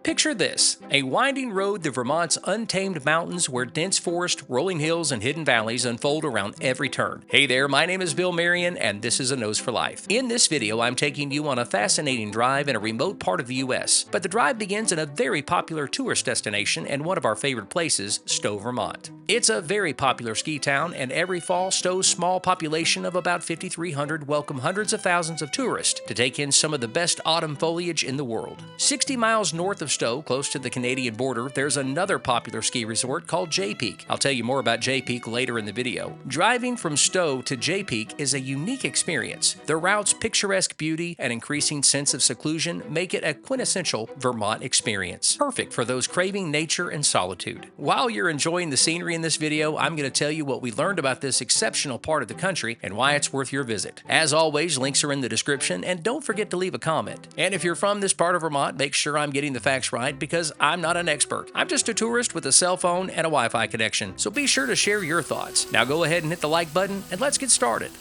Picture this, a winding road through Vermont's untamed mountains where dense forest, rolling hills, and hidden valleys unfold around every turn. Hey there, my name is Bill Marion, and this is A Nose for Life. In this video, I'm taking you on a fascinating drive in a remote part of the U.S., but the drive begins in a very popular tourist destination and one of our favorite places, Stowe, Vermont. It's a very popular ski town, and every fall, Stowe's small population of about 5,300 welcome hundreds of thousands of tourists to take in some of the best autumn foliage in the world. 60 miles north of Stowe, close to the Canadian border, there's another popular ski resort called Jay Peak. I'll tell you more about Jay Peak later in the video. Driving from Stowe to Jay Peak is a unique experience. The route's picturesque beauty and increasing sense of seclusion make it a quintessential Vermont experience, perfect for those craving nature and solitude. While you're enjoying the scenery in this video, I'm going to tell you what we learned about this exceptional part of the country and why it's worth your visit. As always, links are in the description, and don't forget to leave a comment. And if you're from this part of Vermont, make sure I'm getting the facts right, because I'm not an expert. I'm just a tourist with a cell phone and a Wi-Fi connection, so be sure to share your thoughts. Now go ahead and hit the like button, and let's get started.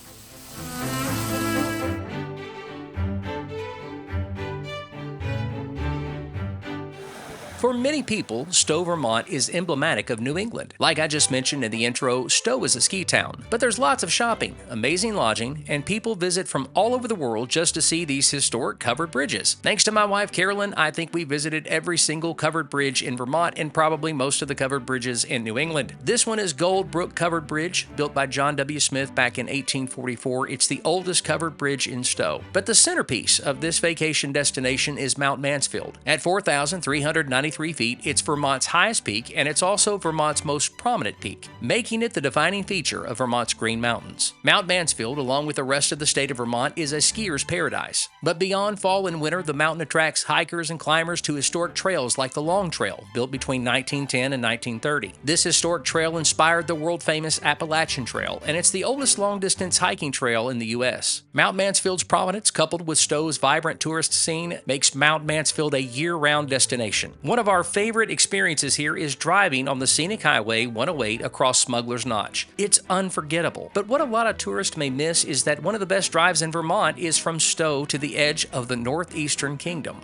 For many people, Stowe, Vermont is emblematic of New England. Like I just mentioned in the intro, Stowe is a ski town, but there's lots of shopping, amazing lodging, and people visit from all over the world just to see these historic covered bridges. Thanks to my wife Carolyn, I think we visited every single covered bridge in Vermont and probably most of the covered bridges in New England. This one is Gold Brook Covered Bridge, built by John W. Smith back in 1844. It's the oldest covered bridge in Stowe. But the centerpiece of this vacation destination is Mount Mansfield. At 4,393 feet, it's Vermont's highest peak, and it's also Vermont's most prominent peak, making it the defining feature of Vermont's Green Mountains. Mount Mansfield, along with the rest of the state of Vermont, is a skier's paradise. But beyond fall and winter, the mountain attracts hikers and climbers to historic trails like the Long Trail, built between 1910 and 1930. This historic trail inspired the world-famous Appalachian Trail, and it's the oldest long-distance hiking trail in the U.S. Mount Mansfield's prominence, coupled with Stowe's vibrant tourist scene, makes Mount Mansfield a year-round destination. One of our favorite experiences here is driving on the scenic Highway 108 across Smuggler's Notch. It's unforgettable. But what a lot of tourists may miss is that one of the best drives in Vermont is from Stowe to the edge of the northeastern kingdom.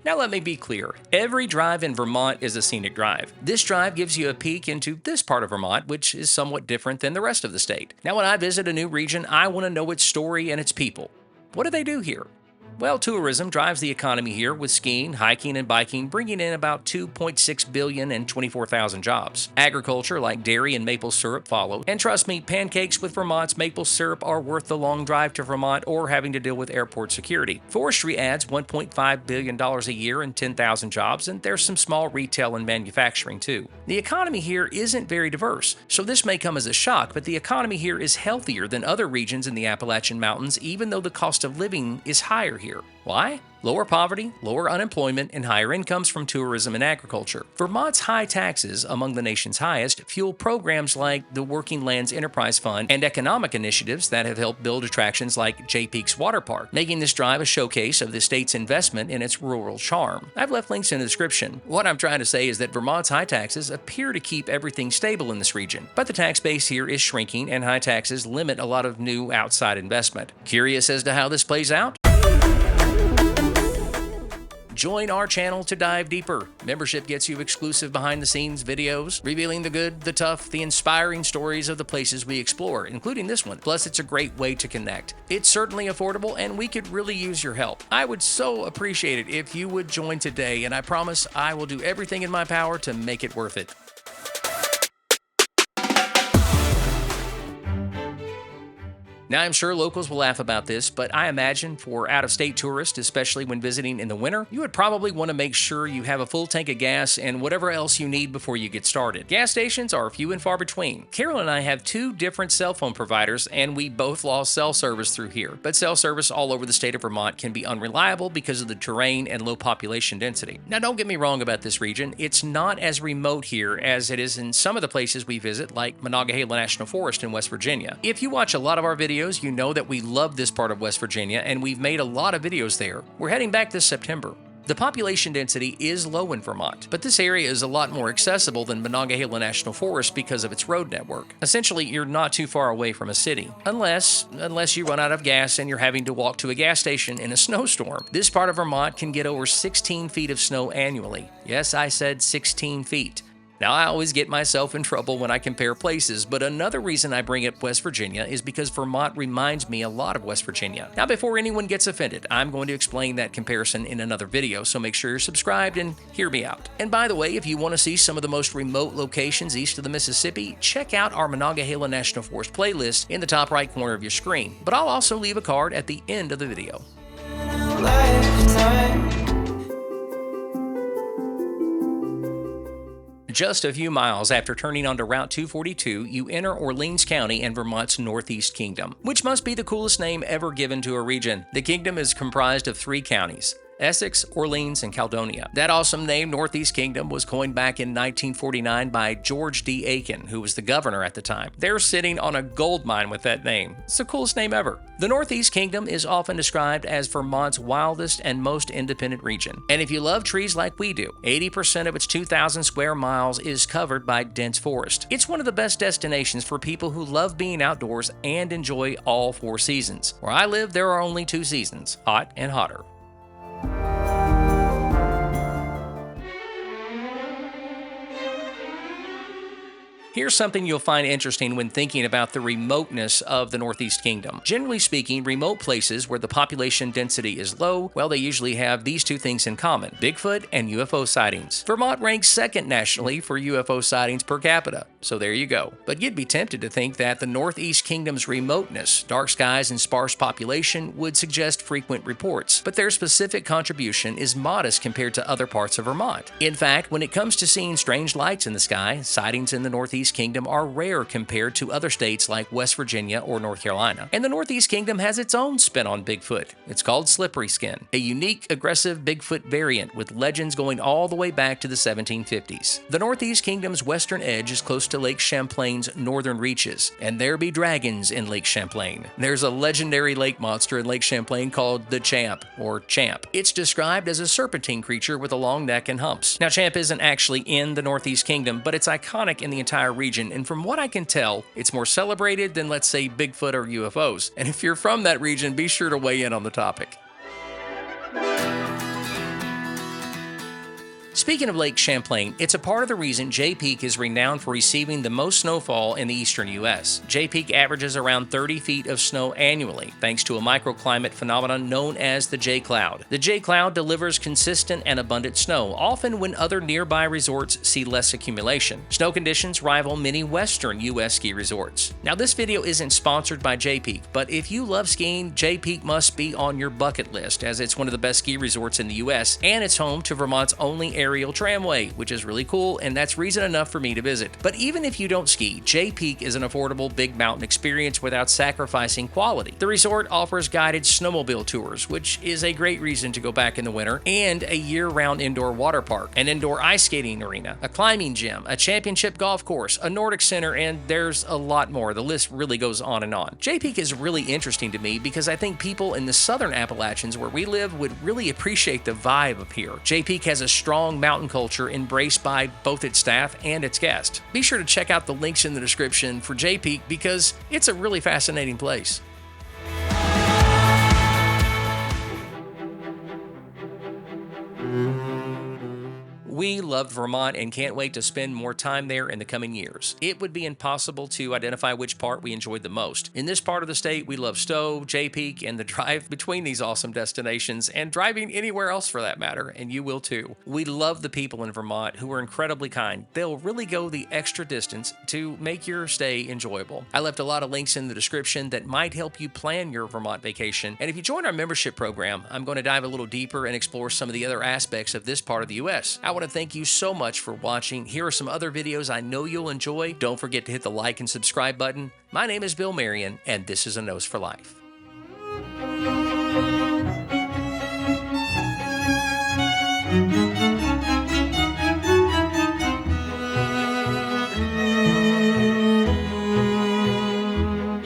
Now let me be clear, every drive in Vermont is a scenic drive. This drive gives you a peek into this part of Vermont, which is somewhat different than the rest of the state. Now when I visit a new region, I want to know its story and its people. What do they do here? Well, tourism drives the economy here, with skiing, hiking, and biking bringing in about $2.6 billion and 24,000 jobs. Agriculture like dairy and maple syrup follow, and trust me, pancakes with Vermont's maple syrup are worth the long drive to Vermont or having to deal with airport security. Forestry adds $1.5 billion a year and 10,000 jobs, and there's some small retail and manufacturing too. The economy here isn't very diverse, so this may come as a shock, but the economy here is healthier than other regions in the Appalachian Mountains, even though the cost of living is higher here. Why? Lower poverty, lower unemployment, and higher incomes from tourism and agriculture. Vermont's high taxes, among the nation's highest, fuel programs like the Working Lands Enterprise Fund and economic initiatives that have helped build attractions like Jay Peak's Waterpark, making this drive a showcase of the state's investment in its rural charm. I've left links in the description. What I'm trying to say is that Vermont's high taxes appear to keep everything stable in this region, but the tax base here is shrinking, and high taxes limit a lot of new outside investment. Curious as to how this plays out? Join our channel to dive deeper. Membership gets you exclusive behind-the-scenes videos, revealing the good, the tough, the inspiring stories of the places we explore, including this one. Plus, it's a great way to connect. It's certainly affordable, and we could really use your help. I would so appreciate it if you would join today, and I promise I will do everything in my power to make it worth it. Now, I'm sure locals will laugh about this, but I imagine for out-of-state tourists, especially when visiting in the winter, you would probably want to make sure you have a full tank of gas and whatever else you need before you get started. Gas stations are few and far between. Carol and I have two different cell phone providers, and we both lost cell service through here. But cell service all over the state of Vermont can be unreliable because of the terrain and low population density. Now, don't get me wrong about this region. It's not as remote here as it is in some of the places we visit, like Monongahela National Forest in West Virginia. If you watch a lot of our videos, you know that we love this part of West Virginia, and we've made a lot of videos there. We're heading back this September. The population density is low in Vermont, but this area is a lot more accessible than Monongahela National Forest because of its road network. Essentially, you're not too far away from a city, unless you run out of gas and you're having to walk to a gas station in a snowstorm. This part of Vermont can get over 16 feet of snow annually. Yes, I said 16 feet. Now, I always get myself in trouble when I compare places, but another reason I bring up West Virginia is because Vermont reminds me a lot of West Virginia. Now, before anyone gets offended, I'm going to explain that comparison in another video, so make sure you're subscribed and hear me out. And by the way, if you want to see some of the most remote locations east of the Mississippi, check out our Monongahela National Forest playlist in the top right corner of your screen. But I'll also leave a card at the end of the video. Just a few miles after turning onto Route 242, you enter Orleans County and Vermont's Northeast Kingdom, which must be the coolest name ever given to a region. The kingdom is comprised of 3 counties: Essex, Orleans, and Caledonia. That awesome name, Northeast Kingdom, was coined back in 1949 by George D. Aiken, who was the governor at the time. They're sitting on a gold mine with that name. It's the coolest name ever. The Northeast Kingdom is often described as Vermont's wildest and most independent region. And if you love trees like we do, 80% of its 2,000 square miles is covered by dense forest. It's one of the best destinations for people who love being outdoors and enjoy all 4 seasons. Where I live, there are only 2 seasons, hot and hotter. Here's something you'll find interesting when thinking about the remoteness of the Northeast Kingdom. Generally speaking, remote places where the population density is low, well, they usually have these 2 things in common: Bigfoot and UFO sightings. Vermont ranks 2nd nationally for UFO sightings per capita, so there you go. But you'd be tempted to think that the Northeast Kingdom's remoteness, dark skies, and sparse population would suggest frequent reports, but their specific contribution is modest compared to other parts of Vermont. In fact, when it comes to seeing strange lights in the sky, sightings in the Northeast Kingdom are rare compared to other states like West Virginia or North Carolina. And the Northeast Kingdom has its own spin on Bigfoot. It's called slippery skin, a unique, aggressive Bigfoot variant with legends going all the way back to the 1750s. The Northeast Kingdom's western edge is close to Lake Champlain's northern reaches, and there be dragons in Lake Champlain. There's a legendary lake monster in Lake Champlain called the Champ, or Champ. It's described as a serpentine creature with a long neck and humps. Now, Champ isn't actually in the Northeast Kingdom, but it's iconic in the entire region, and from what I can tell, it's more celebrated than, let's say, Bigfoot or UFOs. And if you're from that region, be sure to weigh in on the topic. Speaking of Lake Champlain, it's a part of the reason Jay Peak is renowned for receiving the most snowfall in the eastern U.S. Jay Peak averages around 30 feet of snow annually, thanks to a microclimate phenomenon known as the Jay Cloud. The Jay Cloud delivers consistent and abundant snow, often when other nearby resorts see less accumulation. Snow conditions rival many western U.S. ski resorts. Now, this video isn't sponsored by Jay Peak, but if you love skiing, Jay Peak must be on your bucket list, as it's one of the best ski resorts in the U.S., and it's home to Vermont's only aerial tramway, which is really cool, and that's reason enough for me to visit. But even if you don't ski, Jay Peak is an affordable big mountain experience without sacrificing quality. The resort offers guided snowmobile tours, which is a great reason to go back in the winter, and a year-round indoor water park, an indoor ice skating arena, a climbing gym, a championship golf course, a Nordic center, and there's a lot more. The list really goes on and on. Jay Peak is really interesting to me because I think people in the southern Appalachians where we live would really appreciate the vibe up here. Jay Peak has a strong mountain culture embraced by both its staff and its guests. Be sure to check out the links in the description for Jay Peak because it's a really fascinating place. We loved Vermont and can't wait to spend more time there in the coming years. It would be impossible to identify which part we enjoyed the most. In this part of the state, we love Stowe, J-Peak, and the drive between these awesome destinations, and driving anywhere else for that matter, and you will too. We love the people in Vermont who are incredibly kind. They'll really go the extra distance to make your stay enjoyable. I left a lot of links in the description that might help you plan your Vermont vacation, and if you join our membership program, I'm going to dive a little deeper and explore some of the other aspects of this part of the U.S. I want to thank you so much for watching. Here are some other videos I know you'll enjoy. Don't forget to hit the like and subscribe button. My name is Bill Marion, and this is A Nose for Life.